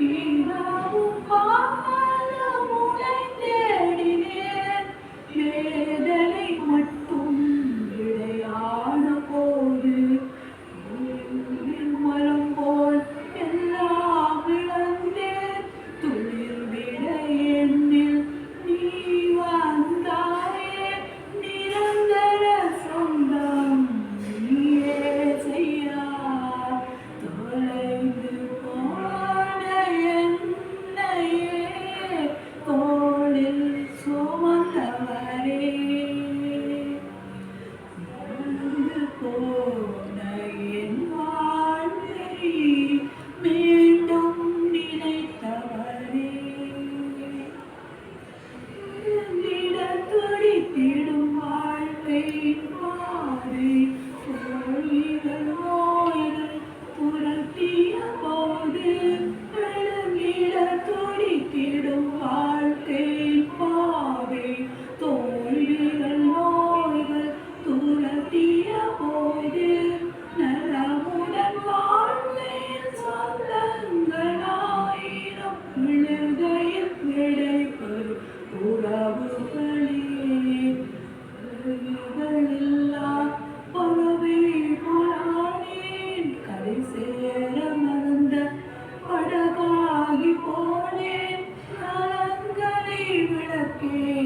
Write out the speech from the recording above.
இரவும் பகலும் உன்னை தேடினேன். வேதனை மட்டும் விளையாட போது மரம் போல் எல்லாம் இழந்தேன். துளிர் விட என்னில் நீ வந்தாயே. நிரந்தர சொந்தம் நீயே செய்யா. தொலைந்து போன என்னையே தோளில் சுமந்தவரே. மறந்து போன என் வாழ்வை மீண்டும் நினைத்தவரே. துடித்திடும் வாழ்க்கை மாறி தோல்விகள் நோய்கள் துரத்திய போது விளங்கிட துடித்திடும் வாழ்க்கை மாறி தோல்விகள் நோய்கள் துரத்திய போது நலமுடன் வாழ்வில் சொந்தங்கள் ஆயிரம் விழுகையில் விடைபெறும் உறவுகளே. உறவுகளில்லா பறவை போலானேன். கரை சேர மறந்த படகாகி போனேன். நலங்களை விளக்கே